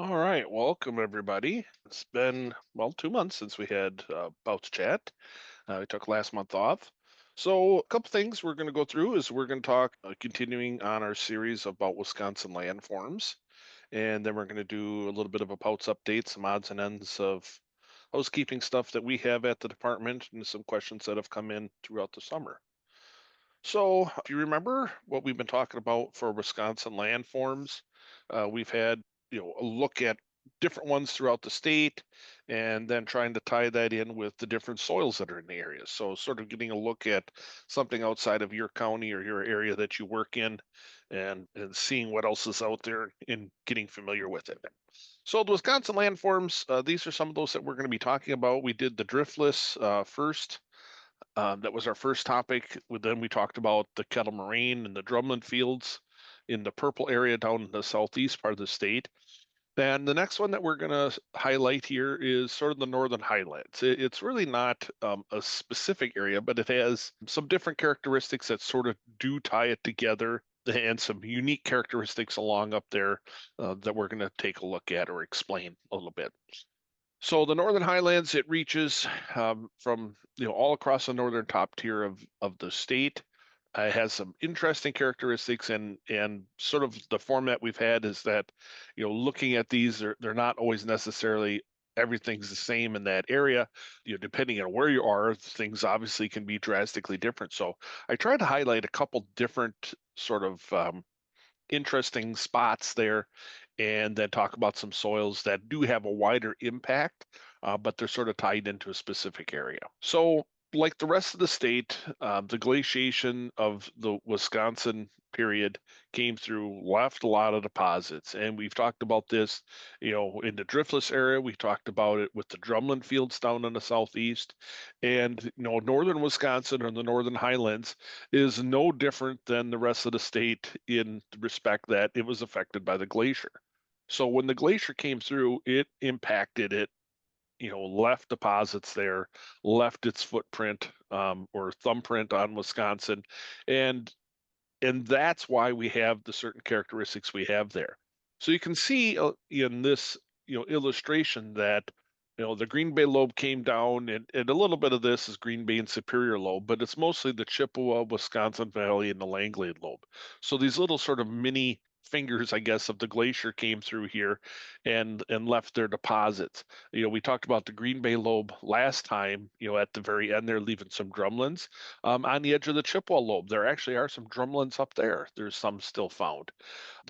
All right, welcome everybody. It's been, well, 2 months since we had POWTS chat. We took last month off. So, a couple things we're going to go through is we're going to talk, continuing on our series about Wisconsin landforms. And then we're going to do a little bit of a POWTS update, some odds and ends of housekeeping stuff that we have at the department, and some questions that have come in throughout the summer. So, if you remember what we've been talking about for Wisconsin landforms, we've had a look at different ones throughout the state, and then trying to tie that in with the different soils that are in the area. So, sort of getting a look at something outside of your county or your area that you work in, and seeing what else is out there and getting familiar with it. So, the Wisconsin landforms, these are some of those that we're going to be talking about. We did the driftless first. That was our first topic. Then we talked about the kettle moraine and the drumlin fields in the purple area down in the southeast part of the state. And the next one that we're going to highlight here is sort of the northern highlands. It's really not a specific area, but it has some different characteristics that sort of do tie it together, and some unique characteristics along up there that we're going to take a look at or explain a little bit. So the Northern Highlands, it reaches from all across the northern top tier of the state. It has some interesting characteristics, and sort of the format we've had is that looking at these, they're not always necessarily everything's the same in that area. Depending on where you are, things obviously can be drastically different. So I tried to highlight a couple different sort of interesting spots there, and then talk about some soils that do have a wider impact, but they're sort of tied into a specific area. So, like the rest of the state, the glaciation of the Wisconsin period came through, left a lot of deposits. And we've talked about this, in the driftless area. We talked about it with the drumlin fields down in the southeast. And, northern Wisconsin or the northern highlands is no different than the rest of the state in the respect that it was affected by the glacier. So when the glacier came through, it impacted it, left deposits there, left its footprint or thumbprint on Wisconsin, and and that's why we have the certain characteristics we have there. So you can see in this illustration that the Green Bay lobe came down, and a little bit of this is Green Bay and Superior lobe, but it's mostly the Chippewa, Wisconsin Valley, and the Langlade lobe. So these little sort of mini fingers, I guess, of the glacier came through here and left their deposits. We talked about the Green Bay lobe last time, at the very end, they're leaving some drumlins. On the edge of the Chippewa lobe, there actually are some drumlins up there. There's some still found.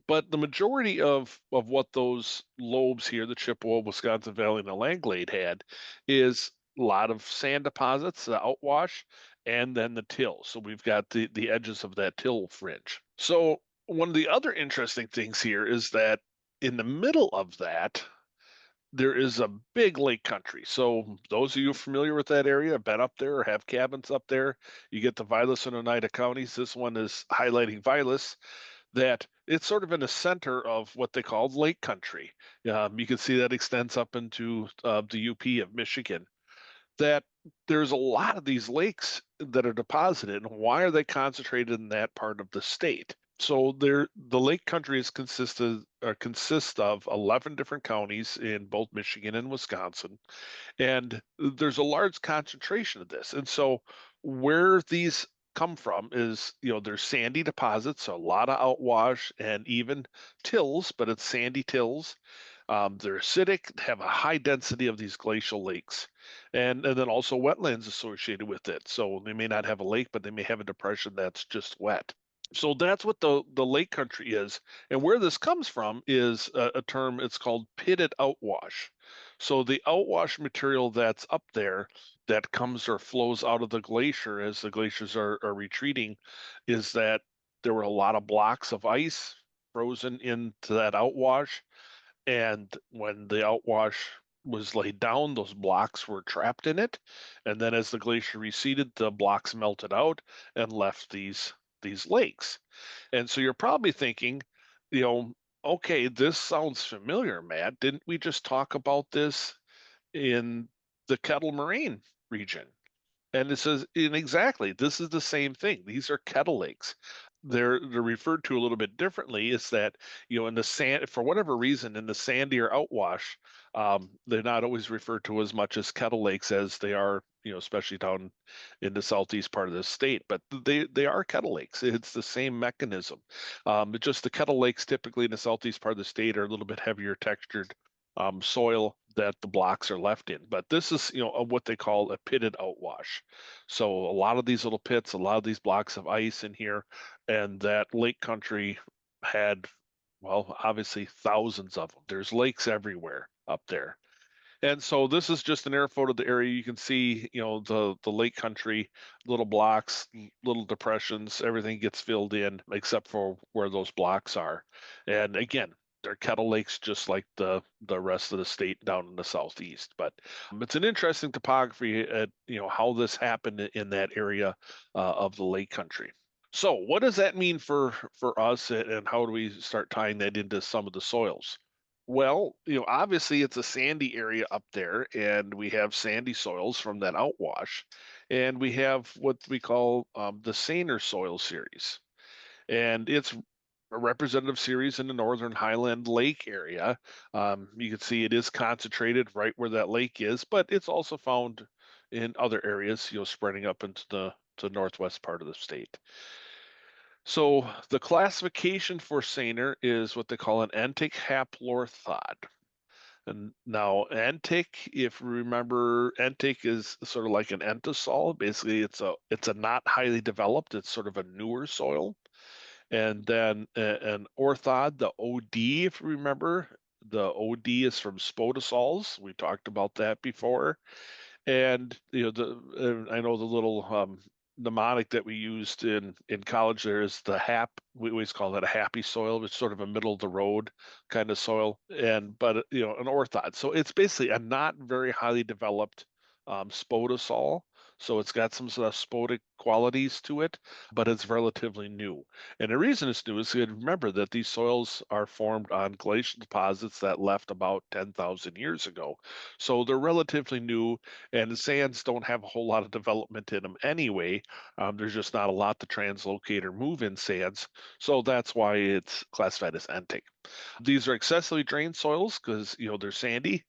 But the majority of what those lobes here, the Chippewa, Wisconsin Valley, and the Langlade had, is a lot of sand deposits, the outwash, and then the till. So we've got the edges of that till fringe. So one of the other interesting things here is that in the middle of that, there is a big lake country. So those of you familiar with that area, have been up there or have cabins up there, you get the Vilas and Oneida counties. This one is highlighting Vilas, that it's sort of in the center of what they call lake country. You can see that extends up into the UP of Michigan. That there's a lot of these lakes that are deposited, and why are they concentrated in that part of the state? So the lake country consists of 11 different counties in both Michigan and Wisconsin, and there's a large concentration of this. And so where these come from is, there's sandy deposits, so a lot of outwash and even tills, but it's sandy tills. They're acidic, have a high density of these glacial lakes, and then also wetlands associated with it. So they may not have a lake, but they may have a depression that's just wet. So that's what the lake country is. And where this comes from is a term, it's called pitted outwash. So the outwash material that's up there that comes or flows out of the glacier as the glaciers are retreating is that there were a lot of blocks of ice frozen into that outwash. And when the outwash was laid down, those blocks were trapped in it. And then as the glacier receded, the blocks melted out and left these lakes. And so you're probably thinking, you know, okay, this sounds familiar, Matt. Didn't we just talk about this in the Kettle Moraine region? And it says, and exactly, this is the same thing. These are kettle lakes. they're referred to a little bit differently is that, in the sand, for whatever reason, in the sandier outwash, they're not always referred to as much as kettle lakes as they are, especially down in the southeast part of the state. But they are kettle lakes. It's the same mechanism. But just the kettle lakes typically in the southeast part of the state are a little bit heavier textured soil that the blocks are left in. But this is, what they call a pitted outwash. So a lot of these little pits, a lot of these blocks of ice in here, and that lake country had, well, obviously thousands of them. There's lakes everywhere up there. And so this is just an air photo of the area. You can see, the lake country, little blocks, little depressions, everything gets filled in except for where those blocks are. And again, they're kettle lakes just like the rest of the state down in the southeast. But it's an interesting topography at, how this happened in that area of the lake country. So what does that mean for us, and how do we start tying that into some of the soils? Well, obviously it's a sandy area up there, and we have sandy soils from that outwash, and we have what we call the Saner soil series, and it's a representative series in the northern Highland Lake area. You can see it is concentrated right where that lake is, but it's also found in other areas, spreading up into the to northwest part of the state. So the classification for Saner is what they call an entic haplorthod. And now entic, if you remember, entic is sort of like an entisol. Basically, it's a not highly developed. It's sort of a newer soil. And then an orthod, the OD, if you remember, the OD is from spodosols. We talked about that before. And I know the little mnemonic that we used in college there is the hap. We always call that a happy soil. It's sort of a middle of the road kind of soil, and but an orthod. So it's basically a not very highly developed spodosol. So it's got some sort of spodic qualities to it, but it's relatively new. And the reason it's new is you remember that these soils are formed on glacial deposits that left about 10,000 years ago. So they're relatively new, and the sands don't have a whole lot of development in them anyway. There's just not a lot to translocate or move in sands. So that's why it's classified as entic. These are excessively drained soils because, they're sandy.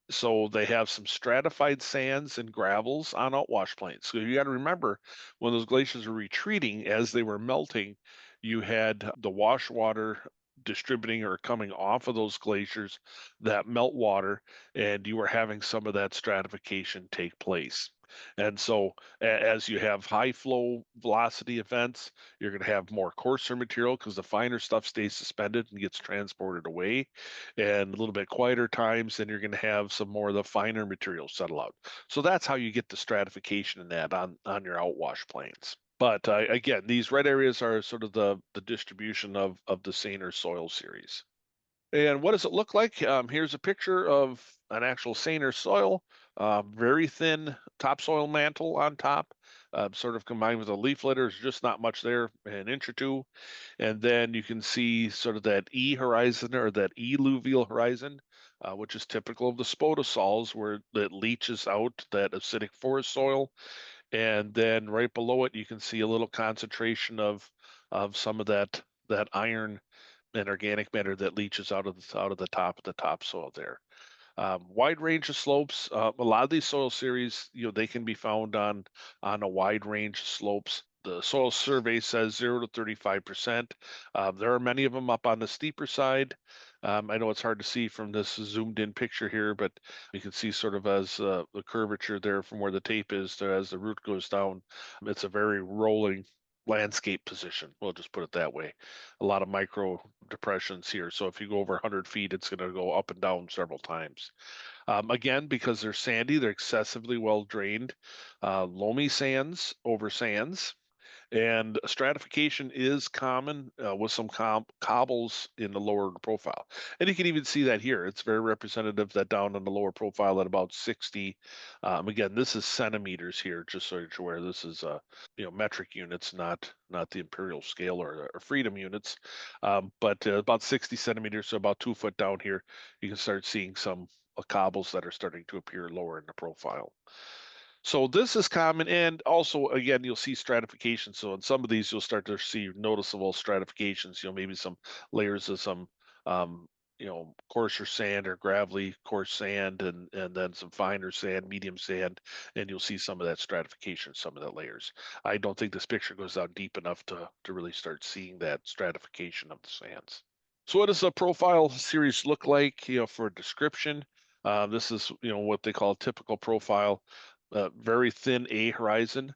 So they have some stratified sands and gravels on outwash plains. So you got to remember when those glaciers were retreating, as they were melting, you had the wash water distributing or coming off of those glaciers, that melt water, and you were having some of that stratification take place. And so as you have high flow velocity events, you're going to have more coarser material because the finer stuff stays suspended and gets transported away, and a little bit quieter times, then you're going to have some more of the finer materials settle out. So that's how you get the stratification in that on your outwash plains. But again, these red areas are sort of the distribution of the Saner soil series. And what does it look like? Here's a picture of an actual Saner soil, very thin topsoil mantle on top, sort of combined with a leaf litter. There's just not much there, an inch or two. And then you can see sort of that E horizon or that eluvial horizon, which is typical of the spodosols, where it leaches out that acidic forest soil. And then right below it, you can see a little concentration of some of that iron and organic matter that leaches out of the top of the topsoil there. Wide range of slopes. A lot of these soil series, they can be found on a wide range of slopes. The soil survey says 0 to 35%. There are many of them up on the steeper side. I know it's hard to see from this zoomed in picture here, but you can see sort of as the curvature there from where the tape is to as the root goes down. It's a very rolling landscape position. We'll just put it that way. A lot of micro depressions here. So if you go over 100 feet, it's going to go up and down several times. Again, because they're sandy, they're excessively well drained. Loamy sands over sands. And stratification is common with some cobbles in the lower profile. And you can even see that here. It's very representative that down in the lower profile at about 60. Again, this is centimeters here, just so you're aware. This is metric units, not the imperial scale or freedom units. But about 60 centimeters, so about 2 foot down here, you can start seeing some cobbles that are starting to appear lower in the profile. So this is common, and also again, you'll see stratification. So in some of these, you'll start to see noticeable stratifications. Maybe some layers of some, um, coarser sand or gravelly coarse sand, and then some finer sand, medium sand, and you'll see some of that stratification, some of the layers. I don't think this picture goes down deep enough to really start seeing that stratification of the sands. So what does a profile series look like, for description? This is, what they call a typical profile, very thin A horizon.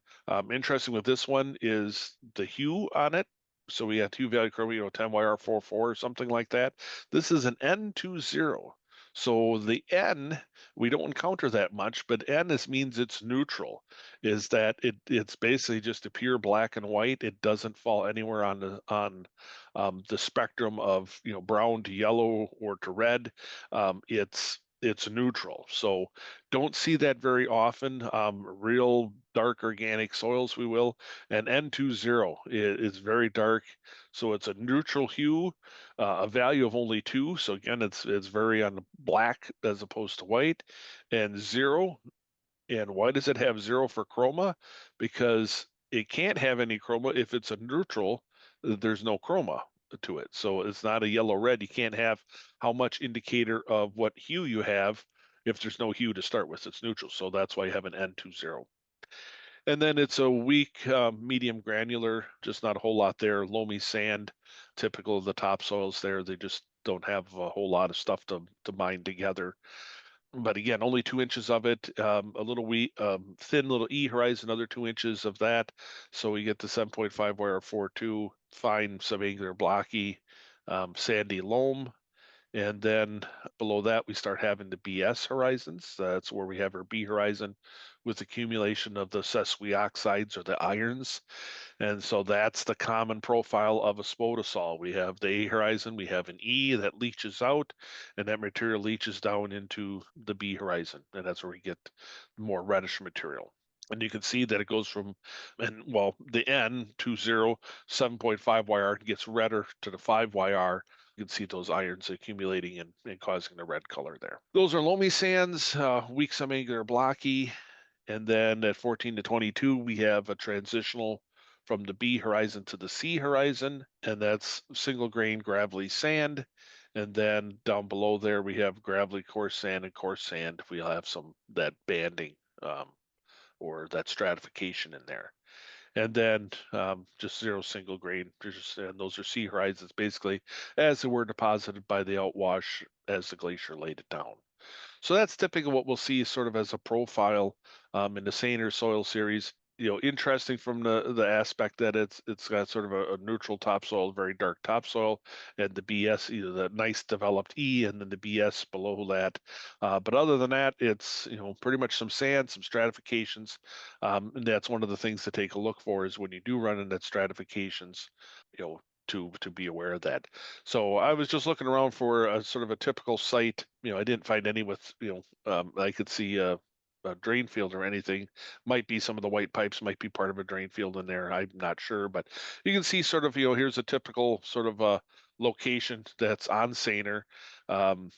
Interesting with this one is the hue on it. So we have two value chroma, 10YR44 or something like that. This is an N20. So the N, we don't encounter that much, but N means it's neutral, is that it's basically just a pure black and white. It doesn't fall anywhere on the spectrum of brown to yellow or to red. It's neutral, so don't see that very often. Real dark organic soils, we will, and N20 is very dark, so it's a neutral hue, a value of only 2. So again, it's very on the black as opposed to white, and 0. And why does it have 0 for chroma? Because it can't have any chroma if it's a neutral. There's no chroma to it. So it's not a yellow red. You can't have how much indicator of what hue you have if there's no hue to start with. It's neutral. So that's why you have an N20. And then it's a weak, medium granular, just not a whole lot there. Loamy sand, typical of the topsoils there. They just don't have a whole lot of stuff to bind together. But again, only 2 inches of it, a little thin little E horizon, another 2 inches of that. So we get the 7.5 wire 4.2, fine subangular blocky, sandy loam. And then below that, we start having the BS horizons. That's where we have our B horizon with accumulation of the sesqui oxides or the irons. And so that's the common profile of a spodosol. We have the A horizon, we have an E that leaches out, and that material leaches down into the B horizon. And that's where we get more reddish material. And you can see that it goes from, and well, the N20, 7.5YR gets redder to the 5YR. You can see those irons accumulating and causing the red color there. Those are loamy sands, weak subangular blocky. And then at 14 to 22, we have a transitional from the B horizon to the C horizon, and that's single grain gravelly sand. And then down below there, we have gravelly coarse sand and coarse sand. We'll have some that banding, or that stratification in there. And then just 0 single grain. And those are C horizons, basically, as they were deposited by the outwash as the glacier laid it down. So that's typically what we'll see sort of as a profile in the Saner soil series. Interesting from the aspect that it's got sort of a neutral topsoil, very dark topsoil, and the BS, either the nice developed E and then the BS below that. But other than that, it's pretty much some sand, some stratifications, and that's one of the things to take a look for is when you do run into stratifications, you know, to be aware of that. So I was just looking around for a sort of a typical site. I didn't find any with, I could see a drain field or anything. Might be some of the white pipes might be part of a drain field in there. I'm not sure, but you can see sort of, here's a typical sort of location that's on Saner. Um,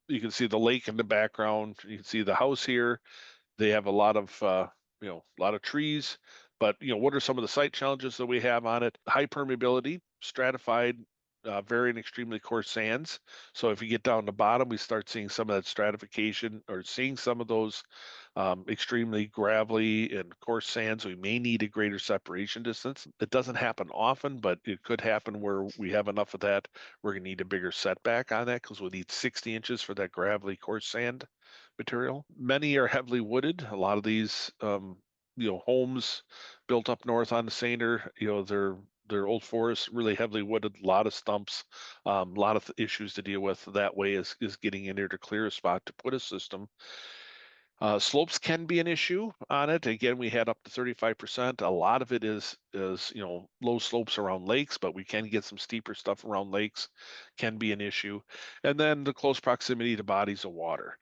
you can see the lake in the background. You can see the house here. They have a lot of a lot of trees, but what are some of the site challenges that we have on it? High permeability, stratified, very and extremely coarse sands. So if you get down the bottom, we start seeing some of that stratification or seeing some of those extremely gravelly and coarse sands. We may need a greater separation distance. It doesn't happen often, but it could happen where we have enough of that. We're going to need a bigger setback on that because we'll need 60 inches for that gravelly coarse sand material. Many are heavily wooded. A lot of these, homes built up north on the Sainer, they're old forests, really heavily wooded, a lot of stumps, a lot of issues to deal with. That way is getting in there to clear a spot to put a system. Slopes can be an issue on it. Again, we had up to 35%. A lot of it is low slopes around lakes, but we can get some steeper stuff around lakes, can be an issue. And then the close proximity to bodies of water,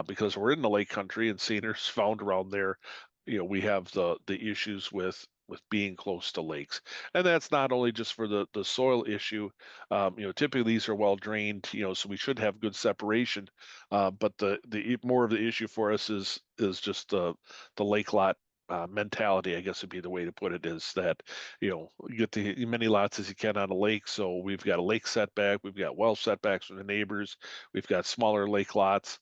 because we're in the lake country and sceners found around there. We have the issues with being close to lakes, and that's not only just for the soil issue. Typically these are well drained, so we should have good separation, but the more of the issue for us is just the lake lot mentality, I guess would be the way to put it, is that, you get the as many lots as you can on a lake. So we've got a lake setback, we've got well setbacks from the neighbors, we've got smaller lake lots,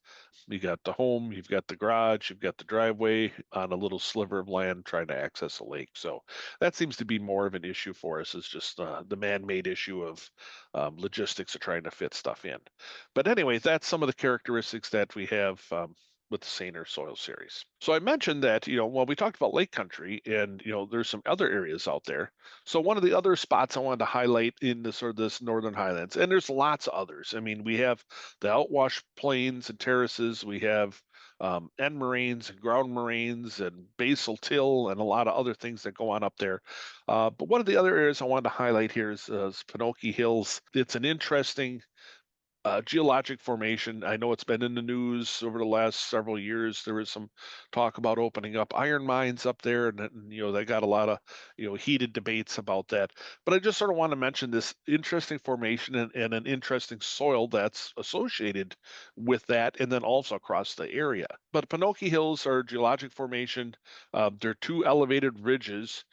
you got the home, you've got the garage, you've got the driveway on a little sliver of land trying to access a lake. So that seems to be more of an issue for us, is just the man-made issue of logistics of trying to fit stuff in. But anyway, that's some of the characteristics that we have with the Saner soil series. So I mentioned that, well, we talked about lake country and, there's some other areas out there. So one of the other spots I wanted to highlight in the sort of this Northern Highlands, and there's lots of others. I mean, we have the outwash plains and terraces, we have end moraines and ground moraines and basal till and a lot of other things that go on up there. But one of the other areas I wanted to highlight here is Pinocchio Hills. It's an interesting geologic formation. I know it's been in the news over the last several years. There was some talk about opening up iron mines up there, and they got a lot of heated debates about that. But I just sort of want to mention this interesting formation and an interesting soil that's associated with that, and then also across the area. But Pinocchio Hills are geologic formation. They're two elevated ridges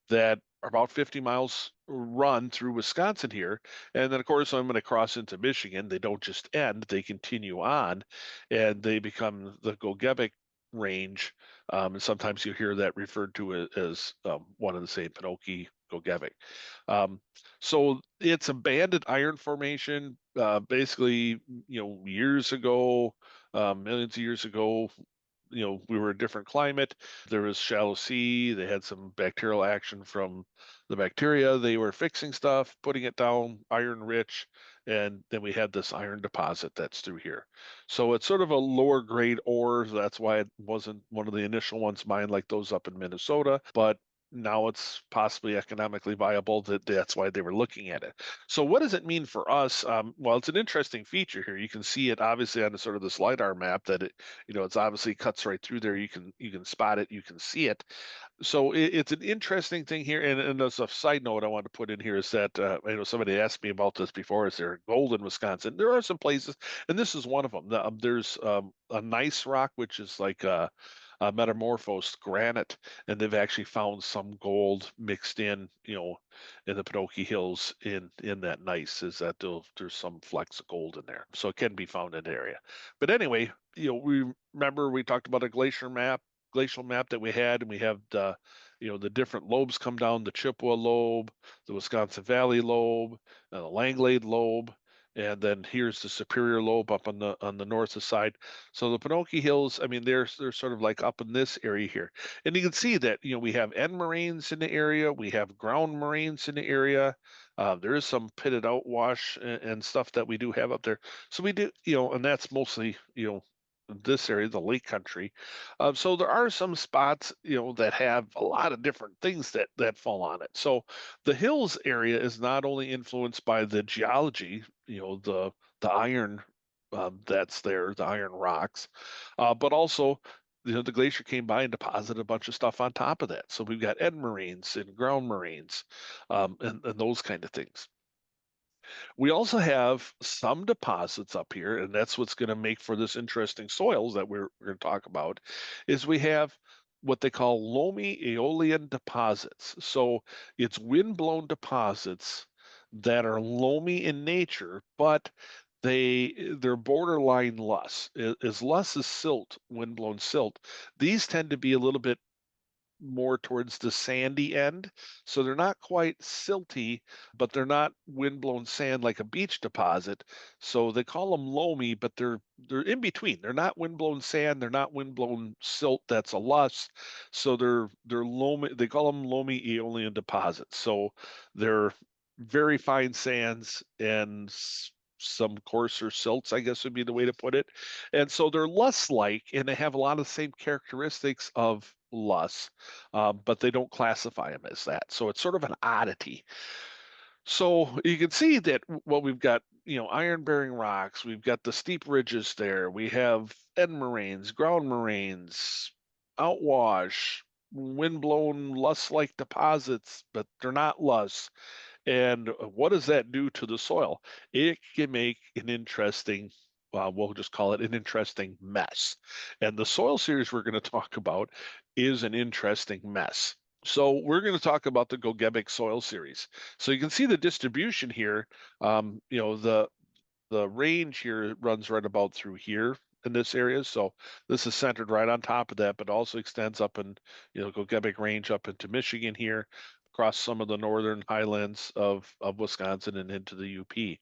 that are about 50 miles run through Wisconsin here. And then, of course, I'm going to cross into Michigan. They don't just end, they continue on, and they become the Gogebic Range. And sometimes you hear that referred to as one of the same, Pinocchio Gogebic. Um, so it's a banded iron formation. Basically, years ago, millions of years ago, we were a different climate. There was shallow sea. They had some bacterial action from the bacteria. They were fixing stuff, putting it down, iron rich, and then we had this iron deposit that's through here. So it's sort of a lower grade ore. That's why it wasn't one of the initial ones mined like those up in Minnesota, but now it's possibly economically viable. That's why they were looking at it. So what does it mean for us? Well, it's an interesting feature here. You can see it obviously on the sort of this LiDAR map that it's obviously cuts right through there. You can spot it, you can see it. So it's an interesting thing here. And as a side note, I want to put in here is that I know somebody asked me about this before. Is there gold in Wisconsin? There are some places, and this is one of them. There's a nice rock, which is like a metamorphosed granite, and they've actually found some gold mixed in the Pinocchio Hills in that gneiss. Is that there's some flecks of gold in there, so it can be found in the area. But anyway, we remember we talked about a glacial map that we had, and we have the different lobes come down: the Chippewa lobe, the Wisconsin Valley lobe, the Langlade lobe, and then here's the Superior lobe up on the north side. So the Pinocchio Hills, I mean, they're sort of like up in this area here, and you can see that we have end moraines in the area, we have ground moraines in the area. There is some pitted outwash and stuff that we do have up there. So we do, and that's mostly this area, the lake country. So there are some spots, that have a lot of different things that fall on it. So the hills area is not only influenced by the geology, the iron that's there, the iron rocks, but also the glacier came by and deposited a bunch of stuff on top of that. So we've got end moraines and ground moraines, and those kind of things. We also have some deposits up here, and that's what's going to make for this interesting soils that we're going to talk about, is we have what they call loamy aeolian deposits. So it's wind-blown deposits that are loamy in nature, but they're borderline loess. As loess as silt, wind-blown silt, these tend to be a little bit more towards the sandy end. So they're not quite silty, but they're not windblown sand like a beach deposit. So they call them loamy, but they're in between. They're not windblown sand, they're not windblown silt that's a loess. So they're loamy, they call them loamy aeolian deposits. So they're very fine sands and some coarser silts, I guess would be the way to put it. And so they're less like, and they have a lot of the same characteristics of loess, but they don't classify them as that. So it's sort of an oddity. So you can see that well, we've got iron-bearing rocks, we've got the steep ridges there, we have end moraines, ground moraines, outwash, wind-blown loess-like deposits, but they're not loess. And what does that do to the soil? It can make an interesting we'll just call it an interesting mess. And the soil series we're going to talk about is an interesting mess. So we're going to talk about the Gogebic soil series. So you can see the distribution here. The range here runs right about through here in this area. So this is centered right on top of that, but also extends up and Gogebic Range up into Michigan here, across some of the northern highlands of Wisconsin and into the UP.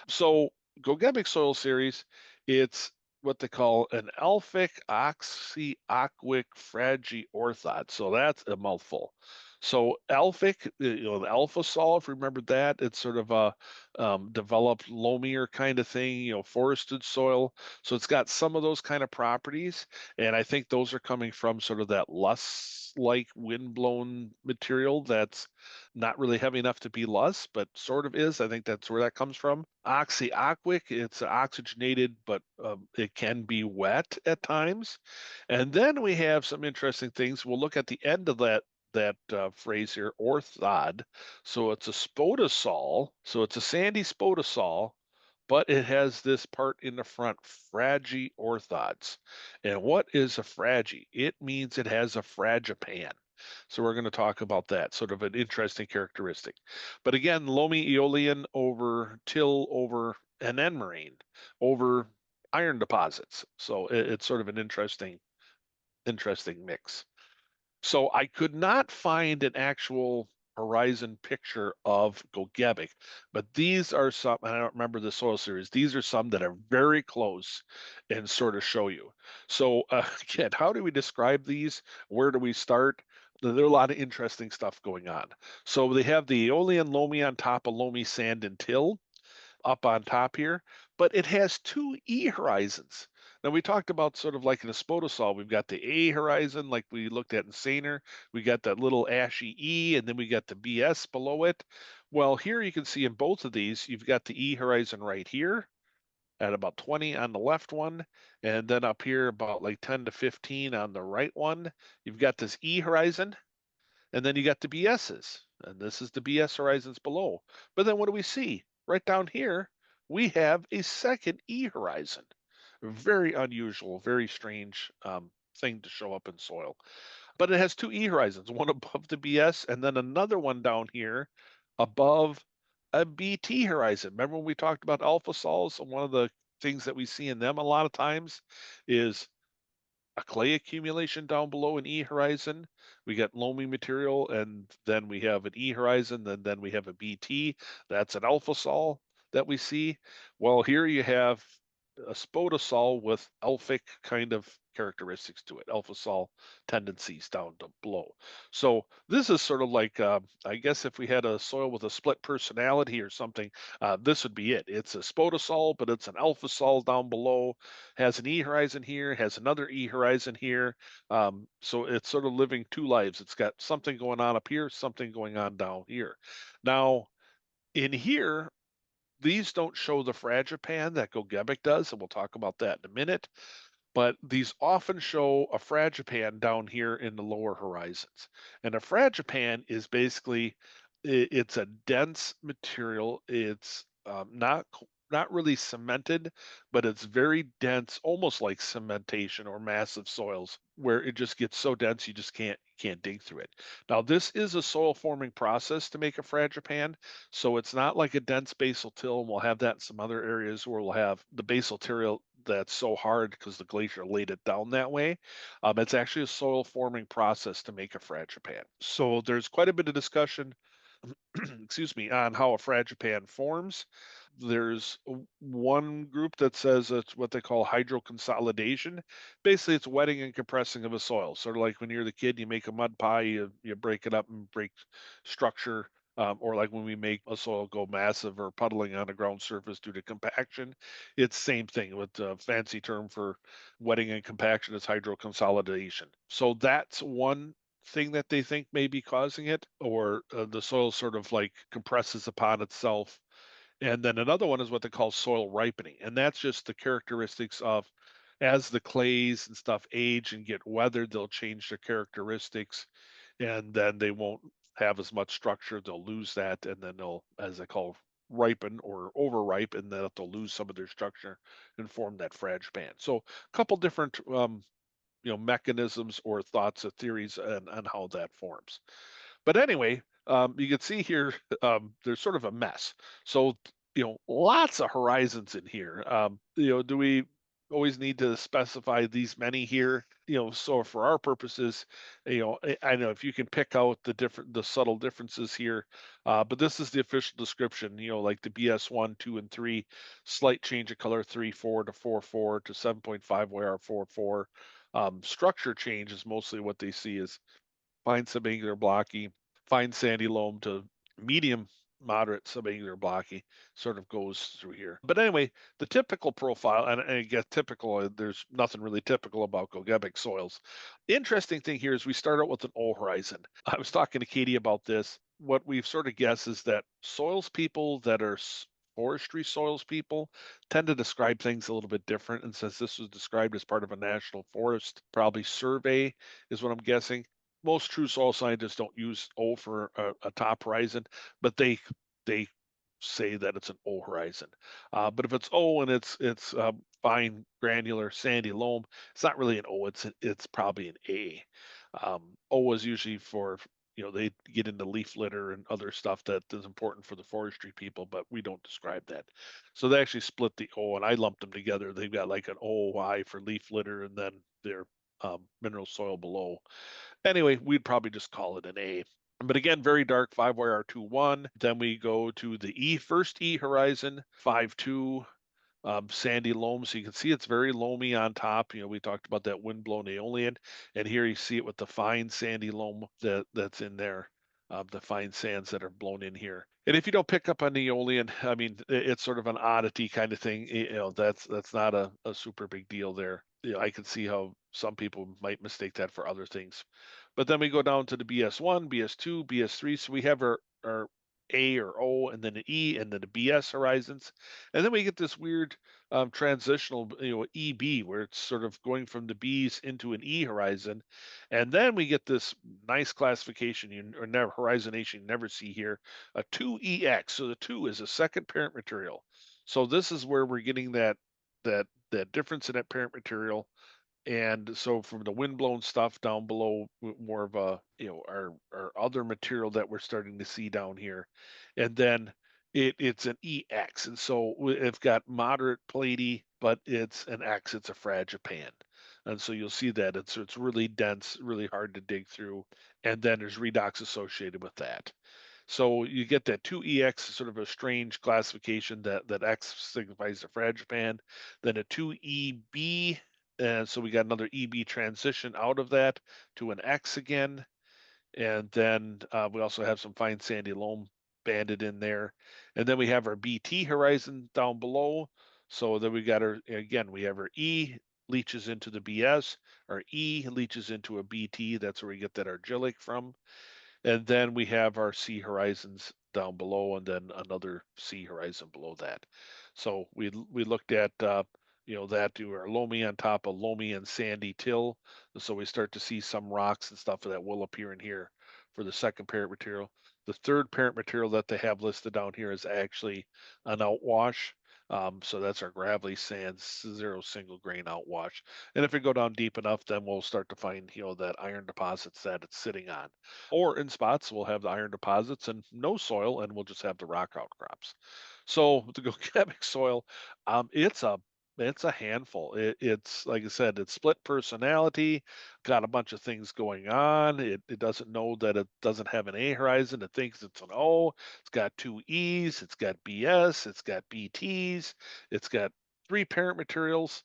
So Gogebic soil series, it's what they call an Alphic oxyoaquic fragiorthod. So that's a mouthful. So Alphic, the alpha sol, if you remember that, it's sort of a developed loamier kind of thing, forested soil. So it's got some of those kind of properties. And I think those are coming from sort of that loess like windblown material that's not really heavy enough to be loess, but sort of is. I think that's where that comes from. Oxyoaquic, it's oxygenated, but it can be wet at times. And then we have some interesting things. We'll look at the end of that phrase here, orthod. So it's a spodosol. So it's a sandy spodosol, but it has this part in the front, fragiorthods. And what is a fragi? It means it has a fragipan. So we're going to talk about that, sort of an interesting characteristic. But again, loamy aeolian over till over and then moraine over iron deposits. So it's sort of an interesting mix. So I could not find an actual horizon picture of Gogebic, but these are some, I don't remember the soil series, these are some that are very close and sort of show you. So again, how do we describe these? Where do we start? There are a lot of interesting stuff going on. So they have the Aeolian loamy on top of loamy sand and till up on top here, but it has two E horizons. Now we talked about sort of like in a spodosol, we've got the A horizon, like we looked at in Saner. We got that little ashy E, and then we got the BS below it. Well, here you can see in both of these, you've got the E horizon right here at about 20 on the left one, and then up here about like 10 to 15 on the right one. You've got this E horizon, and then you got the BSs, and this is the BS horizons below. But then what do we see? Right down here, we have a second E horizon. Very unusual, very strange thing to show up in soil. But it has two E horizons, one above the BS and then another one down here above a BT horizon. Remember when we talked about alpha sols? One of the things that we see in them a lot of times is a clay accumulation down below an E horizon. We get loamy material, and then we have an E horizon, and then we have a BT. That's an alpha sol that we see. Well, here you have a spodosol with alphic kind of characteristics to it, alpha sol tendencies down to below. So this is sort of like, I guess if we had a soil with a split personality or something, this would be it. It's a spodosol, but it's an alpha sol down below, has an E horizon here, has another E horizon here. So it's sort of living two lives. It's got something going on up here, something going on down here. Now, in here, these don't show the fragipan that Gogebic does, and we'll talk about that in a minute. But these often show a fragipan down here in the lower horizons. And a fragipan is basically it's a dense material. It's not really cemented, but it's very dense, almost like cementation or massive soils, where it just gets so dense you just can't dig through it. Now, this is a soil forming process to make a fragipan, so it's not like a dense basal till, and we'll have that in some other areas where we'll have the basal till that's so hard because the glacier laid it down that way. It's actually a soil forming process to make a fragipan. So there's quite a bit of discussion, excuse me, on how a fragipan forms. There's one group that says it's what they call hydroconsolidation. Basically, it's wetting and compressing of a soil. Sort of like when you're the kid, you make a mud pie, you break it up and break structure. Or like when we make a soil go massive or puddling on a ground surface due to compaction, it's same thing with the fancy term for wetting and compaction is hydroconsolidation. So that's one thing that they think may be causing it, or the soil sort of like compresses upon itself. And then another one is what they call soil ripening. And that's just the characteristics of as the clays and stuff age and get weathered, they'll change their characteristics and then they won't have as much structure. They'll lose that. And then they'll, as I call ripen or overripe, and that they'll lose some of their structure and form that fragipan. So, a couple different mechanisms or thoughts or theories on how that forms. But anyway, you can see here there's sort of a mess. So, lots of horizons in here. Do we always need to specify these many here? So for our purposes, I know if you can pick out the subtle differences here, but this is the official description. Like the BS1, 2, and 3, slight change of color 3,4 to 4,4 to 7.5 YR44. Structure change is mostly what they see is fine subangular blocky, fine sandy loam to medium moderate subangular blocky sort of goes through here. But anyway, the typical profile, and I guess typical, there's nothing really typical about Gogebic soils. The interesting thing here is we start out with an O horizon. I was talking to Katie about this. What we've sort of guessed is that soils people that are forestry soils people tend to describe things a little bit different. And since this was described as part of a national forest, probably survey is what I'm guessing. Most true soil scientists don't use O for a top horizon, but they say that it's an O horizon. But if it's O and it's fine granular sandy loam, it's not really an O. It's probably an A. O is usually for they get into leaf litter and other stuff that is important for the forestry people, but we don't describe that. So they actually split the O, and I lumped them together. They've got like an OY for leaf litter, and then their mineral soil below. Anyway, we'd probably just call it an A. But again, very dark, 5YR21. Then we go to the first E horizon, 5.2, sandy loam. So you can see it's very loamy on top. We talked about that windblown aeolian, and here you see it with the fine sandy loam that's in there, the fine sands that are blown in here. And if you don't pick up on the aeolian, I mean, it's sort of an oddity kind of thing. That's not a super big deal there. I can see how some people might mistake that for other things. But then we go down to the BS1, BS2, BS3. So we have our A or O, and then an E, and then the BS horizons. And then we get this weird transitional, EB, where it's sort of going from the Bs into an E horizon. And then we get this nice classification or never horizonation you never see here, a 2EX. So the 2 is a second parent material. So this is where we're getting that difference in that parent material. And so from the windblown stuff down below, more of a, our other material that we're starting to see down here. And then it's an EX. And so it's got moderate platy, but it's an X, it's a fragipan. And so you'll see that it's really dense, really hard to dig through. And then there's redox associated with that. So you get that 2EX, sort of a strange classification that X signifies the fragipan, then a 2EB, and so we got another EB transition out of that to an X again, and then we also have some fine sandy loam banded in there, and then we have our BT horizon down below. So then we got we have our E leaches into the BS, our E leaches into a BT. That's where we get that argillic from. And then we have our sea horizons down below, and then another sea horizon below that. So we looked at that to our loamy on top of loamy and sandy till. So we start to see some rocks and stuff that will appear in here for the second parent material. The third parent material that they have listed down here is actually an outwash. So that's our gravelly sands, zero single grain outwash. And if we go down deep enough, then we'll start to find, that iron deposits that it's sitting on. Or in spots, we'll have the iron deposits and no soil, and we'll just have the rock outcrops. So the volcanic soil, it's a handful. It's like I said, it's split personality, got a bunch of things going on. It doesn't know that it doesn't have an A horizon. It thinks it's an O. It's got two E's. It's got BS. It's got BTs. It's got three parent materials.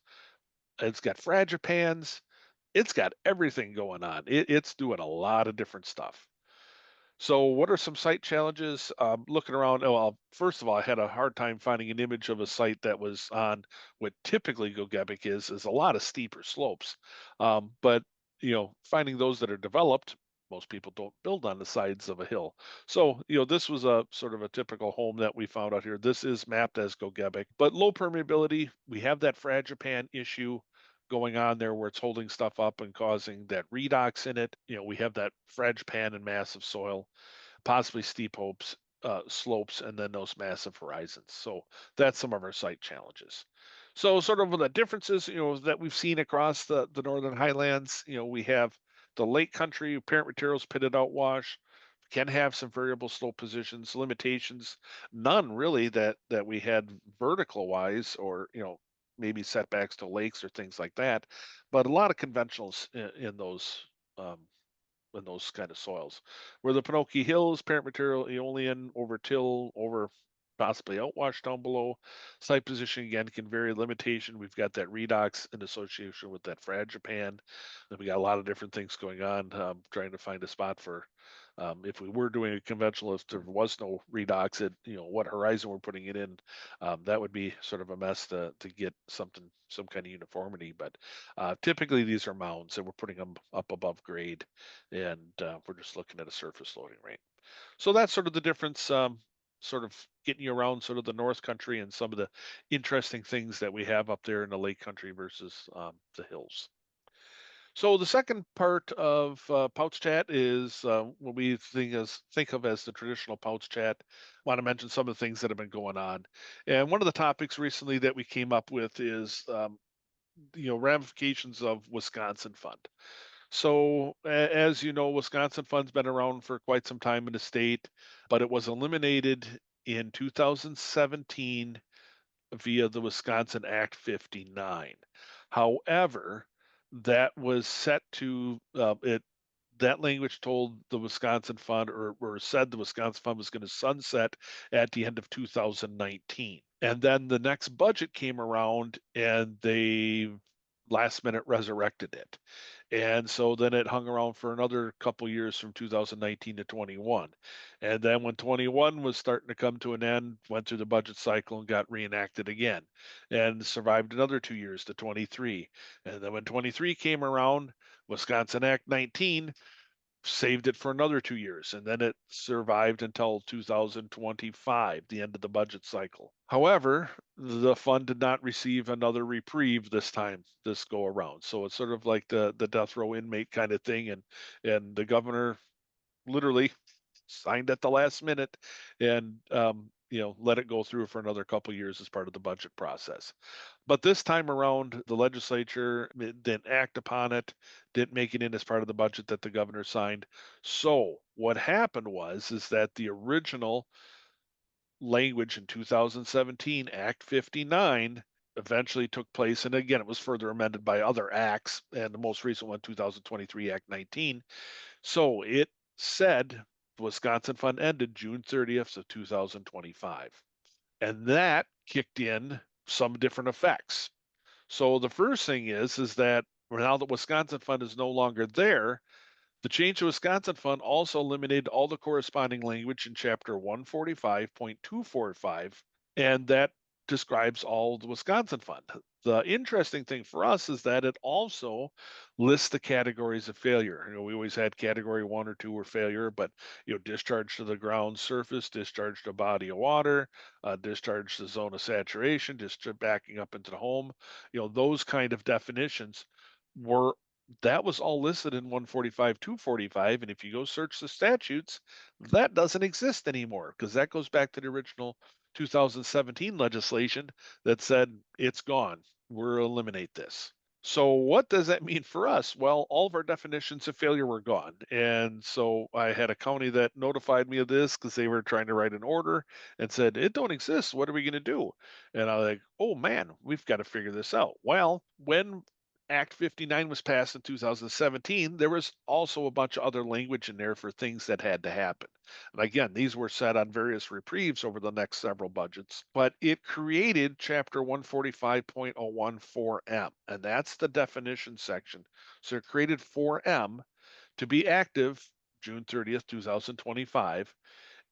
It's got fragipans. It's got everything going on. It's doing a lot of different stuff. So, what are some site challenges? Looking around, oh, well, first of all, I had a hard time finding an image of a site that was on what typically Gogebic is a lot of steeper slopes. But finding those that are developed, most people don't build on the sides of a hill. So, this was a sort of a typical home that we found out here. This is mapped as Gogebic, but low permeability. We have that fragipan issue going on there where it's holding stuff up and causing that redox in it. We have that fragipan and massive soil, possibly steep hopes. slopes and then those massive horizons. So that's some of our site challenges. So sort of the differences, that we've seen across the northern highlands, we have the lake country, parent materials, pitted outwash, can have some variable slope positions, limitations, none really that we had vertical wise or maybe setbacks to lakes or things like that, but a lot of conventionals um, in those kind of soils. Where the Pinoki Hills, parent material, aeolian, over till, over possibly outwash down below. Site position again can vary. Limitation, we've got that redox in association with that fragipan. Then we got a lot of different things going on, trying to find a spot for if we were doing a conventional, if there was no redox at what horizon we're putting it in, that would be sort of a mess to get some kind of uniformity. But typically these are mounds and we're putting them up above grade, and we're just looking at a surface loading rate. So that's sort of the difference, sort of getting you around sort of the North Country and some of the interesting things that we have up there in the Lake Country versus the hills. So the second part of Pouch Chat is what we think of as the traditional Pouch Chat. Want to mention some of the things that have been going on, and one of the topics recently that we came up with is ramifications of Wisconsin Fund. So, as you know, Wisconsin Fund's been around for quite some time in the state, but it was eliminated in 2017 via the Wisconsin Act 59. However, that was set to it. That language told the Wisconsin Fund, or said the Wisconsin Fund was going to sunset at the end of 2019. And then the next budget came around and they last minute resurrected it. And so then it hung around for another couple years from 2019 to 21. And then when 21 was starting to come to an end, went through the budget cycle and got reenacted again and survived another 2 years to 23. And then when 23 came around, Wisconsin Act 19 saved it for another 2 years, and then it survived until 2025, the end of the budget cycle. However, the fund did not receive another reprieve this go around. So it's sort of like the death row inmate kind of thing, and the governor literally signed at the last minute and let it go through for another couple years as part of the budget process. But this time around, the legislature didn't act upon it, didn't make it in as part of the budget that the governor signed. So what happened was is that the original language in 2017, Act 59, eventually took place. And again, it was further amended by other acts, and the most recent one, 2023 Act 19. So it said the Wisconsin Fund ended June 30th of 2025. And that kicked in some different effects. So the first thing is that now that Wisconsin Fund is no longer there, the change to Wisconsin Fund also eliminated all the corresponding language in Chapter 145.245, and that describes all the Wisconsin Fund. The interesting thing for us is that it also lists the categories of failure. We always had category 1 or 2 were failure, but discharge to the ground surface, discharge to body of water, discharge to zone of saturation, just backing up into the home. Those kind of definitions were that was all listed in 145, 245. And if you go search the statutes, that doesn't exist anymore because that goes back to the original 2017 legislation that said it's gone. We'll eliminate this. So, what does that mean for us? Well, all of our definitions of failure were gone. And so I had a county that notified me of this because they were trying to write an order and said, it don't exist. What are we going to do? And I was like, oh man, we've got to figure this out. Well, when Act 59 was passed in 2017, there was also a bunch of other language in there for things that had to happen. And again, these were set on various reprieves over the next several budgets, but it created Chapter 145.014M, and that's the definition section. So it created 4M to be active June 30th, 2025.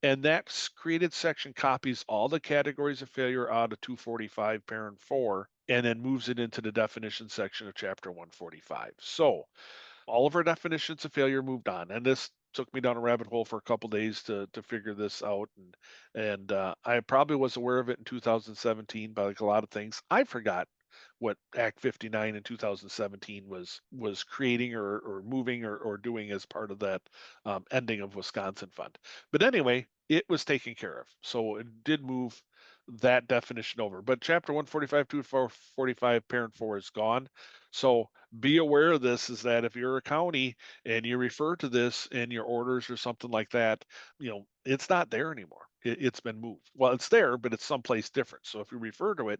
And that created section copies all the categories of failure out of 245 parent 4 and then moves it into the definition section of chapter 145. So all of our definitions of failure moved on, and this took me down a rabbit hole for a couple days to figure this out, and I probably was aware of it in 2017, but like a lot of things, I forgot what Act 59 in 2017 was creating or moving or doing as part of that ending of Wisconsin Fund. But anyway, it was taken care of. So it did move that definition over. But chapter 145, 245, parent 4 is gone. So be aware of this is that if you're a county and you refer to this in your orders or something like that, it's not there anymore. It's been moved. Well, it's there, but it's someplace different. So if you refer to it,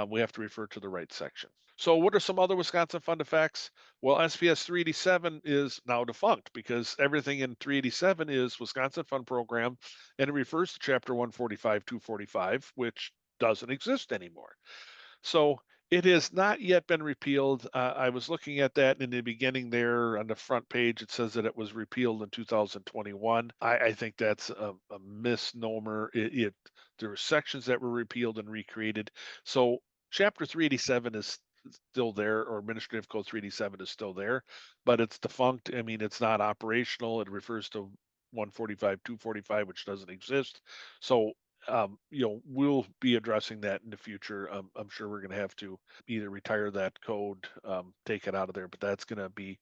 we have to refer to the right section. So what are some other Wisconsin fund effects? Well, SPS 387 is now defunct because everything in 387 is Wisconsin Fund Program, and it refers to Chapter 145, 245, which doesn't exist anymore. So it has not yet been repealed. I was looking at that in the beginning there on the front page. It says that it was repealed in 2021. I think that's a misnomer. There were sections that were repealed and recreated. So Chapter 387 is still there, or Administrative Code 387 is still there, but it's defunct. I mean, it's not operational. It refers to 145, 245, which doesn't exist. So we'll be addressing that in the future. I'm sure we're going to have to either retire that code, take it out of there, but that's going to be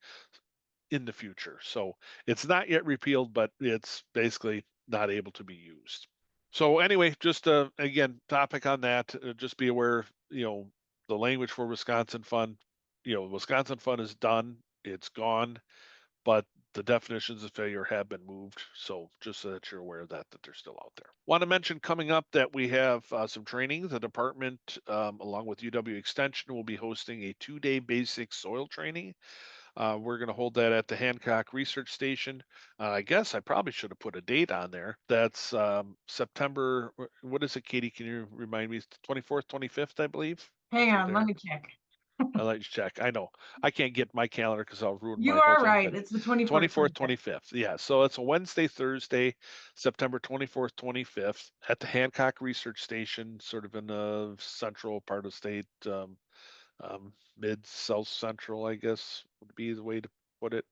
in the future. So it's not yet repealed, but it's basically not able to be used. So anyway, just again, topic on that. Just be aware, the language for Wisconsin Fund. Wisconsin Fund is done. It's gone, but the definitions of failure have been moved. So just so that you're aware of that they're still out there. Want to mention coming up that we have some training. The department, along with UW Extension, will be hosting a 2-day basic soil training. We're going to hold that at the Hancock Research Station. I guess I probably should have put a date on there. That's September. What is it, Katie? Can you remind me? 24th, 25th, I believe. Hang If you're on, let there. me check. I'll let you check. I know. I can't get my calendar because I'll ruin You my whole are thing. right. But It's the 24th, 24th, 25th. 25th. Yeah. So it's a Wednesday, Thursday, September 24th, 25th at the Hancock Research Station, sort of in the central part of the state. Mid south central, I guess would be the way to put it.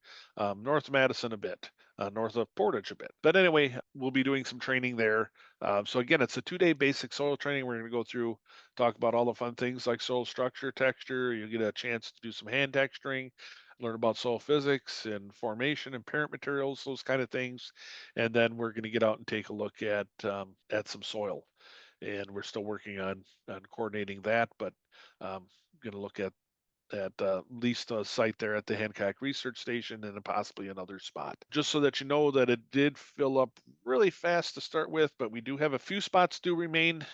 North Madison a bit, north of Portage a bit. But anyway, we'll be doing some training there. So again, it's a 2-day basic soil training. We're going to go through, talk about all the fun things like soil structure, texture. You'll get a chance to do some hand texturing, learn about soil physics and formation and parent materials, those kind of things. And then we're going to get out and take a look at some soil. And we're still working on coordinating that, but going to look at least a site there at the Hancock Research Station and then possibly another spot. Just so that you know that it did fill up really fast to start with, but we do have a few spots do remain.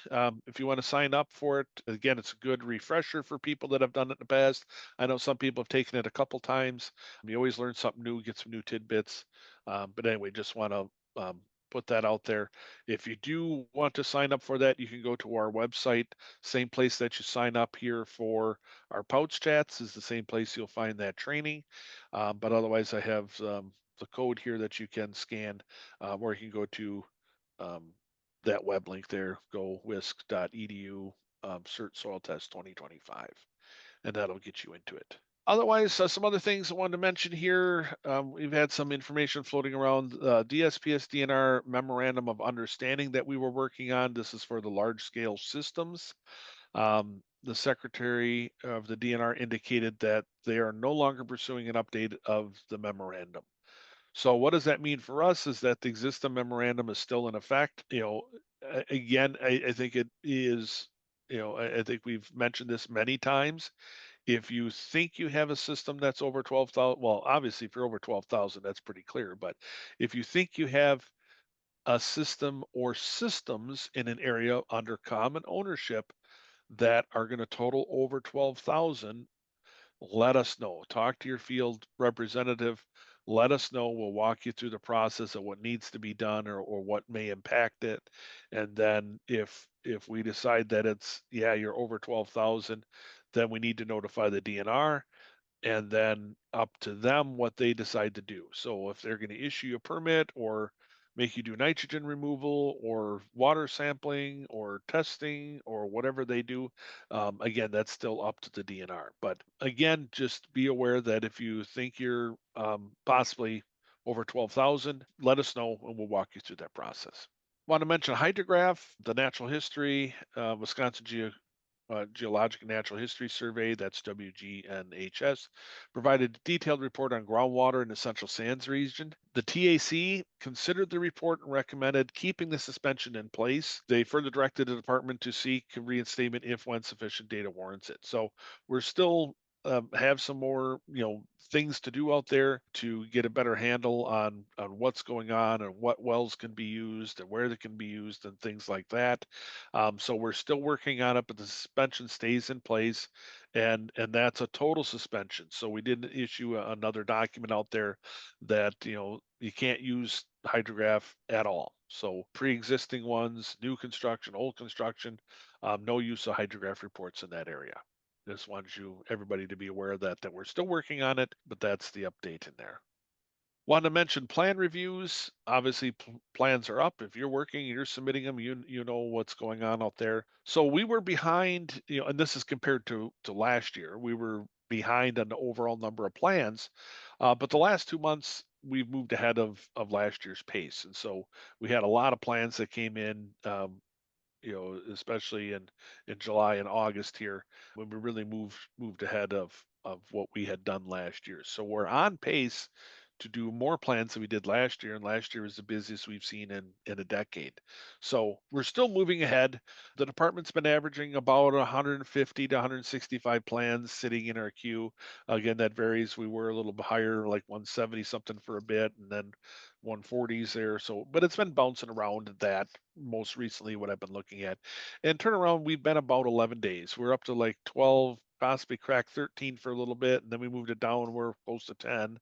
If you want to sign up for it, again, it's a good refresher for people that have done it in the past. I know some people have taken it a couple times. You always learn something new, get some new tidbits. But anyway, just want to put that out there. If you do want to sign up for that, you can go to our website, same place that you sign up here for our POWTS chats is the same place you'll find that training. But otherwise, I have the code here that you can scan, or you can go to um, that web link there, gowisc.edu, cert soil test 2025, and that'll get you into it. Otherwise, some other things I wanted to mention here. We've had some information floating around DSPS DNR memorandum of understanding that we were working on. This is for the large scale systems. The secretary of the DNR indicated that they are no longer pursuing an update of the memorandum. So what does that mean for us is that the existing memorandum is still in effect. Again, I think it is, I think we've mentioned this many times. If you think you have a system that's over 12,000, well, obviously if you're over 12,000, that's pretty clear. But if you think you have a system or systems in an area under common ownership that are going to total over 12,000, let us know. Talk to your field representative. Let us know. We'll walk you through the process of what needs to be done or what may impact it. And then if we decide that it's, yeah, you're over 12,000, then we need to notify the DNR and then up to them what they decide to do. So if they're going to issue a permit or make you do nitrogen removal or water sampling or testing or whatever they do, again, that's still up to the DNR. But again, just be aware that if you think you're possibly over 12,000, let us know and we'll walk you through that process. Want to mention hydrograph, the natural history, Wisconsin Geologic and Natural History Survey, that's WGNHS, provided a detailed report on groundwater in the Central Sands region. The TAC considered the report and recommended keeping the suspension in place. They further directed the department to seek reinstatement if when sufficient data warrants it. So we're still have some more, things to do out there to get a better handle on what's going on and what wells can be used and where they can be used and things like that. So we're still working on it, but the suspension stays in place, and that's a total suspension. So we didn't issue another document out there that you can't use hydrograph at all. So pre-existing ones, new construction, old construction, no use of hydrograph reports in that area. Just wanted everybody to be aware of that we're still working on it, but that's the update in there. Want to mention plan reviews. Obviously, plans are up. If you're working, you're submitting them. You know what's going on out there. So we were behind, and this is compared to last year. We were behind on the overall number of plans, but the last 2 months we've moved ahead of last year's pace, and so we had a lot of plans that came in. Especially in July and August here, when we really moved ahead of what we had done last year. So we're on pace to do more plans than we did last year, and last year was the busiest we've seen in a decade. So we're still moving ahead. The department's been averaging about 150 to 165 plans sitting in our queue. Again, that varies. We were a little bit higher, like 170 something for a bit, and then 140s there. So, but it's been bouncing around at that most recently what I've been looking at. And turnaround, we've been about 11 days. We're up to like 12, possibly cracked 13 for a little bit, and then we moved it down. We're close to 10.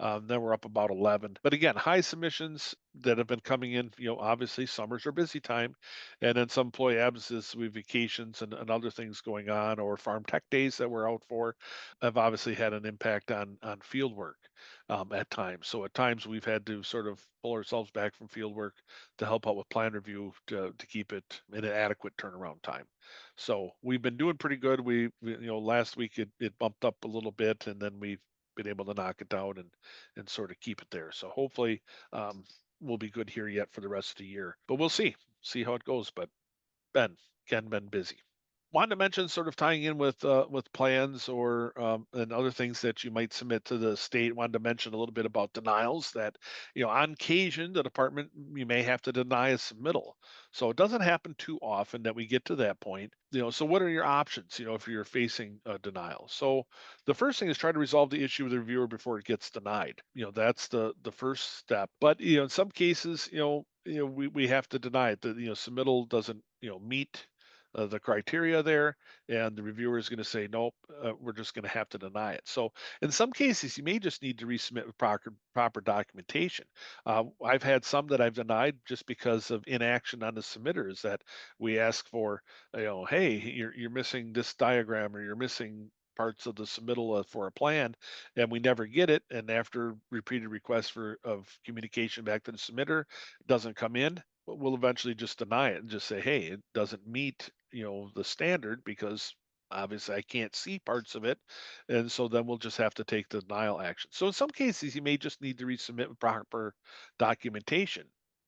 Then we're up about 11. But again, high submissions that have been coming in. Obviously summers are busy time, and then some employee absences, we vacations and other things going on, or farm tech days that we're out for, have obviously had an impact on field work at times. So at times we've had to sort of pull ourselves back from field work to help out with plan review to keep it in an adequate turnaround time. So we've been doing pretty good. Last week it bumped up a little bit, and then we've been able to knock it down and sort of keep it there. So hopefully we'll be good here yet for the rest of the year. But we'll see how it goes. But Ben, Ken, been busy. Wanted to mention, sort of tying in with plans or and other things that you might submit to the state. Wanted to mention a little bit about denials. That on occasion the department, you may have to deny a submittal. So it doesn't happen too often that we get to that point. So what are your options? If you're facing a denial. So the first thing is try to resolve the issue with the reviewer before it gets denied. That's the first step. But in some cases, we have to deny it. The submittal doesn't meet the criteria there, and the reviewer is going to say, nope, we're just going to have to deny it. So in some cases, you may just need to resubmit with proper documentation. I've had some that I've denied just because of inaction on the submitters, that we ask for, hey, you're missing this diagram, or you're missing parts of the submittal for a plan, and we never get it. And after repeated requests of communication back to the submitter, it doesn't come in. We'll eventually just deny it and just say, hey, it doesn't meet the standard, because obviously I can't see parts of it, and so then we'll just have to take the denial action. So in some cases you may just need to resubmit with proper documentation.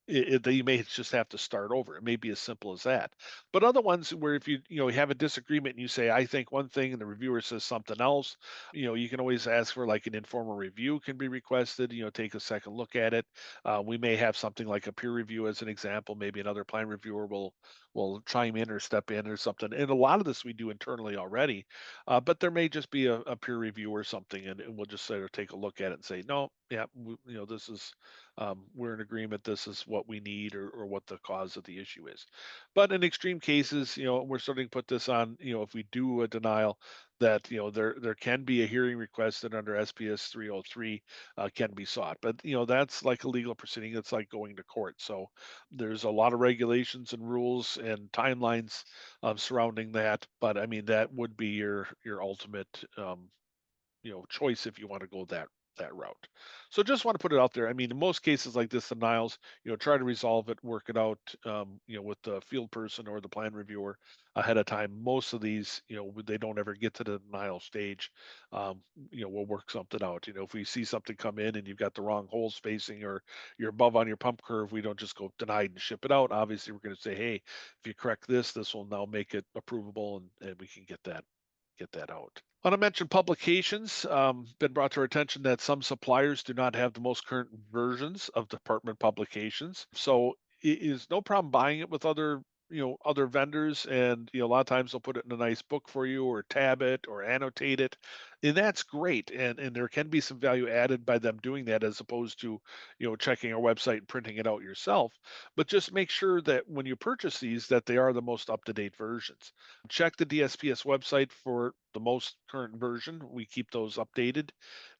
That you may just have to start over. It may be as simple as that. But other ones where, if you have a disagreement and you say, I think one thing and the reviewer says something else, you can always ask for, like, an informal review can be requested. Take a second look at it. We may have something like a peer review as an example. Maybe another plan reviewer will chime in or step in or something. And a lot of this we do internally already, but there may just be a peer review or something, and we'll just sort of take a look at it and say, no, yeah, this is, we're in agreement. This is what we need, or what the cause of the issue is. But in extreme cases, we're starting to put this on. If we do a denial, that there can be a hearing requested under SPS 303, can be sought. But that's like a legal proceeding. It's like going to court. So there's a lot of regulations and rules and timelines surrounding that. But I mean, that would be your ultimate choice if you want to go that that route. So just want to put it out there. I mean, in most cases like this, denials, try to resolve it, work it out, with the field person or the plan reviewer ahead of time. Most of these, they don't ever get to the denial stage. Um, we'll work something out. If we see something come in and you've got the wrong hole spacing or you're above on your pump curve, we don't just go denied and ship it out. Obviously, we're going to say, hey, if you correct this will now make it approvable, and we can get that out. Want to mention publications. Been brought to our attention that some suppliers do not have the most current versions of department publications. So it is no problem buying it with other vendors, and a lot of times they'll put it in a nice book for you, or tab it, or annotate it, and that's great. And there can be some value added by them doing that, as opposed to checking our website and printing it out yourself. But just make sure that when you purchase these, that they are the most up to date versions. Check the DSPS website for the most current version. We keep those updated.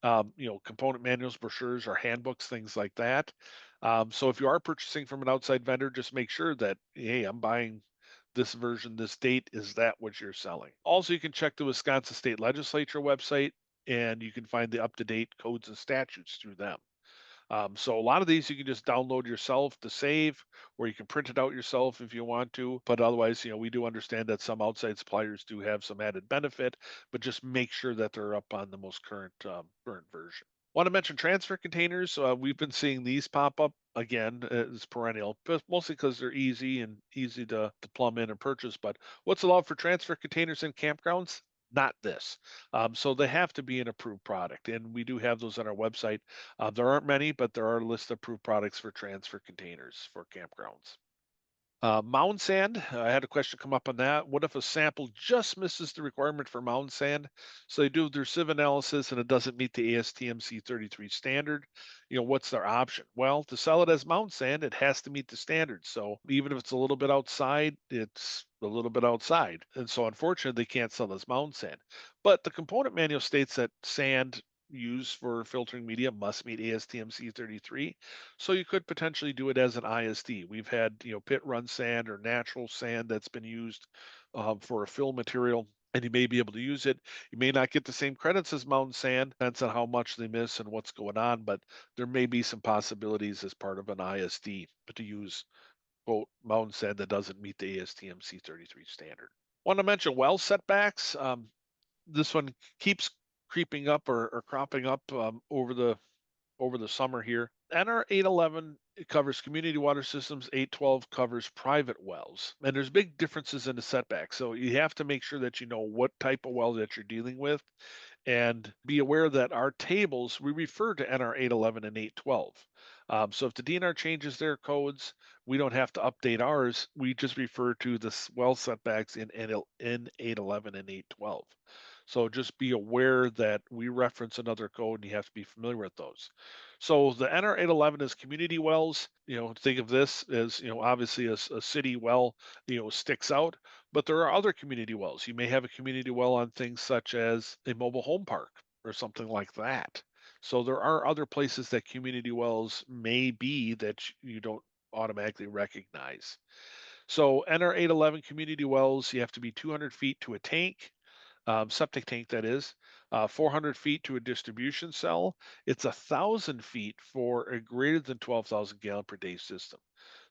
Component manuals, brochures, or handbooks, things like that. So if you are purchasing from an outside vendor, just make sure that, hey, I'm buying this version, this date. Is that what you're selling? Also, you can check the Wisconsin State Legislature website, and you can find the up to date codes and statutes through them. So a lot of these you can just download yourself to save, or you can print it out yourself if you want to. But otherwise, we do understand that some outside suppliers do have some added benefit, but just make sure that they're up on the most current version. Want to mention transfer containers. We've been seeing these pop up again as perennial, but mostly because they're easy to plumb in and purchase. But what's allowed for transfer containers in campgrounds? Not this. So they have to be an approved product, and we do have those on our website. There aren't many, but there are a list of approved products for transfer containers for campgrounds. Mound sand, I had a question come up on that. What if a sample just misses the requirement for mound sand? So they do their sieve analysis and it doesn't meet the ASTM C33 standard. What's their option? Well, to sell it as mound sand, it has to meet the standards. So even if it's a little bit outside, it's a little bit outside. And so unfortunately, they can't sell as mound sand. But the component manual states that sand used for filtering media must meet ASTM C33. So you could potentially do it as an ISD. We've had, pit run sand or natural sand that's been used for a fill material, and you may be able to use it. You may not get the same credits as mountain sand, depends on how much they miss and what's going on, but there may be some possibilities as part of an ISD, but to use quote mountain sand that doesn't meet the ASTM C33 standard. Want to mention well setbacks. This one keeps creeping up or cropping up over the summer here. NR 811, it covers community water systems. 812 covers private wells. And there's big differences in the setbacks. So you have to make sure that you know what type of well that you're dealing with, and be aware that our tables, we refer to NR 811 and 812. So if the DNR changes their codes, we don't have to update ours. We just refer to the well setbacks in 811 and 812. So just be aware that we reference another code and you have to be familiar with those. So the NR 811 is community wells. Think of this as, obviously a city well, sticks out, but there are other community wells. You may have a community well on things such as a mobile home park or something like that. So there are other places that community wells may be that you don't automatically recognize. So NR 811 community wells, you have to be 200 feet to a tank, septic tank that is, 400 feet to a distribution cell. It's 1,000 feet for a greater than 12,000 gallon per day system.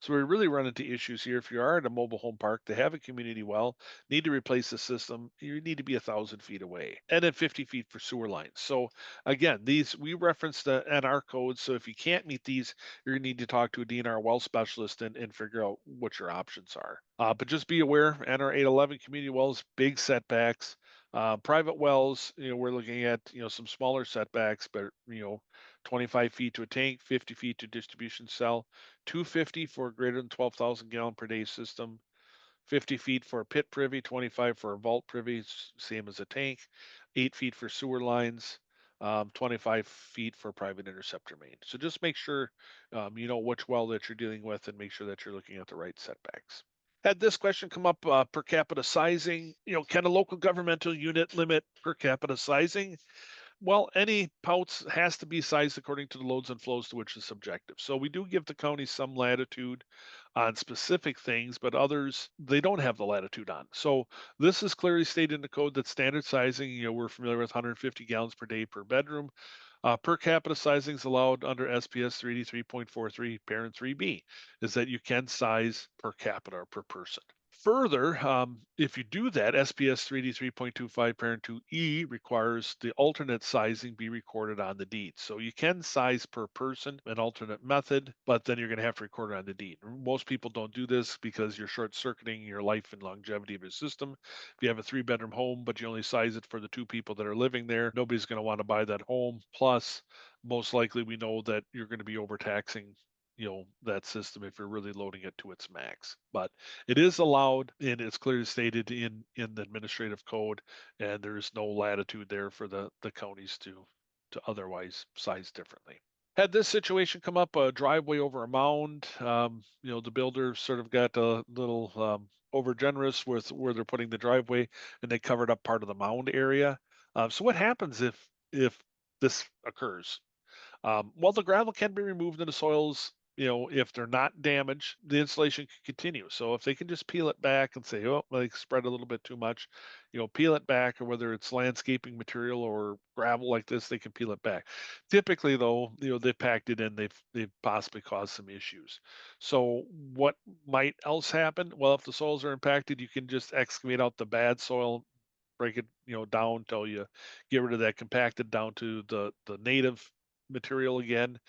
So we really run into issues here. If you are at a mobile home park, they have a community well, need to replace the system, you need to be 1,000 feet away, and then 50 feet for sewer lines. So again, these we reference the NR codes. So if you can't meet these, you're gonna need to talk to a DNR well specialist and figure out what your options are. But just be aware, NR 811 community wells, big setbacks. Private wells, we're looking at, some smaller setbacks, but, 25 feet to a tank, 50 feet to distribution cell, 250 for a greater than 12,000 gallon per day system, 50 feet for a pit privy, 25 for a vault privy, same as a tank, 8 feet for sewer lines, 25 feet for private interceptor main. So just make sure you know which well that you're dealing with, and make sure that you're looking at the right setbacks. Had this question come up, per capita sizing. Can a local governmental unit limit per capita sizing? Well, any POWTS has to be sized according to the loads and flows to which is subjective. So we do give the county some latitude on specific things, but others they don't have the latitude on. So this is clearly stated in the code that standard sizing, we're familiar with 150 gallons per day per bedroom. Per capita sizing is allowed under SPS 3D 3.43 parent 3B, is that you can size per capita or per person. Further, if you do that, SPS 3D 3.25 parent 2E requires the alternate sizing be recorded on the deed. So you can size per person, an alternate method, but then you're going to have to record it on the deed. Most people don't do this because you're short circuiting your life and longevity of your system. If you have a 3 bedroom home, but you only size it for the 2 people that are living there, nobody's going to want to buy that home. Plus, most likely we know that you're going to be overtaxing that system if you're really loading it to its max. But it is allowed, and it's clearly stated in the administrative code, and there's no latitude there for the counties to otherwise size differently. Had this situation come up, a driveway over a mound, the builder sort of got a little over generous with where they're putting the driveway, and they covered up part of the mound area. So what happens if this occurs? Well, the gravel can be removed in the soils. If they're not damaged, the installation can continue. So if they can just peel it back and say, oh, like spread a little bit too much, peel it back, or whether it's landscaping material or gravel like this, they can peel it back. Typically, though, they've packed it in, they've possibly caused some issues. So what might else happen? Well, if the soils are impacted, you can just excavate out the bad soil, break it, down till you get rid of that compacted down to the native material again,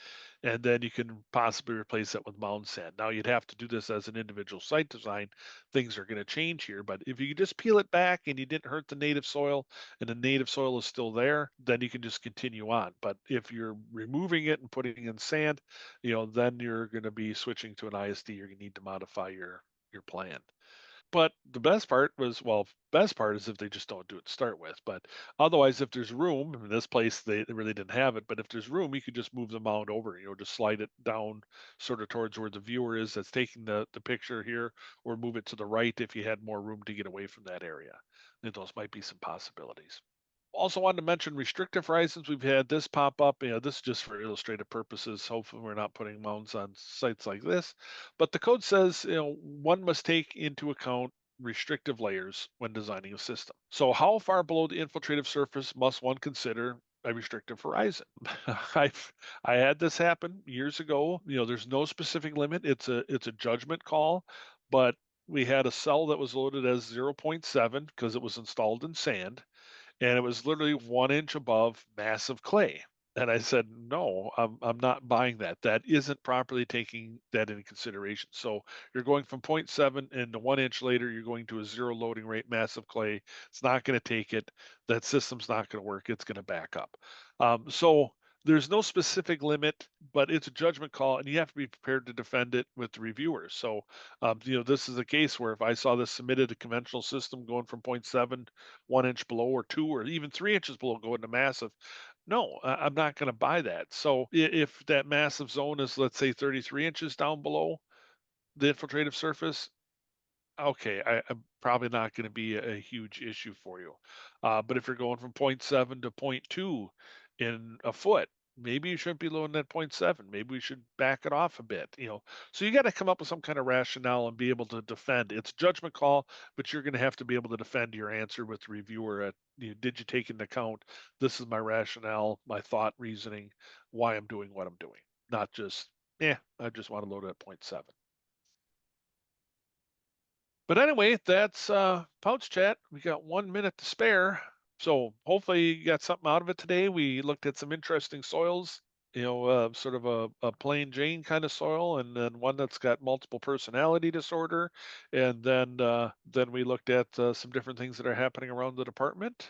and then you can possibly replace it with mound sand. Now you'd have to do this as an individual site design. Things are going to change here, but if you just peel it back and you didn't hurt the native soil and the native soil is still there, then you can just continue on. But if you're removing it and putting in sand, then you're going to be switching to an ISD. You're going to need to modify your plan. But the best part was, well, best part is if they just don't do it to start with. But otherwise, if there's room, in this place they really didn't have it, but if there's room, you could just move the mound over, just slide it down sort of towards where the viewer is that's taking the picture here, or move it to the right if you had more room to get away from that area. And those might be some possibilities. Also wanted to mention restrictive horizons. We've had this pop up. This is just for illustrative purposes. Hopefully, we're not putting mounts on sites like this. But the code says, one must take into account restrictive layers when designing a system. So, how far below the infiltrative surface must one consider a restrictive horizon? I had this happen years ago. There's no specific limit. It's a judgment call, but we had a cell that was loaded as zero point 0.7 because it was installed in sand, and it was literally 1 inch above massive clay. And I said, no, I'm not buying that. That isn't properly taking that into consideration. So you're going from point 0.7 and 1 inch later, you're going to a zero loading rate, massive clay. It's not going to take it. That system's not going to work. It's going to back up. So there's no specific limit, but it's a judgment call, and you have to be prepared to defend it with the reviewers. So, this is a case where if I saw this submitted a conventional system going from point 0.7, 1 inch below, or 2, or even 3 inches below, going to massive, no, I'm not going to buy that. So if that massive zone is, let's say, 33 inches down below the infiltrative surface, okay, I'm probably not going to be a huge issue for you. But if you're going from point 0.7 to point 0.2 in a foot, maybe you shouldn't be loading at point 0.7. Maybe we should back it off a bit. So you got to come up with some kind of rationale and be able to defend. It's a judgment call, but you're going to have to be able to defend your answer with the reviewer. Did you take into account, this is my rationale, my thought, reasoning, why I'm doing what I'm doing, not just, I just want to load it at point 0.7. But anyway, that's Pouch Chat. We got 1 minute to spare. So hopefully you got something out of it today. We looked at some interesting soils, sort of a plain Jane kind of soil, and then one that's got multiple personality disorder. And then we looked at some different things that are happening around the department.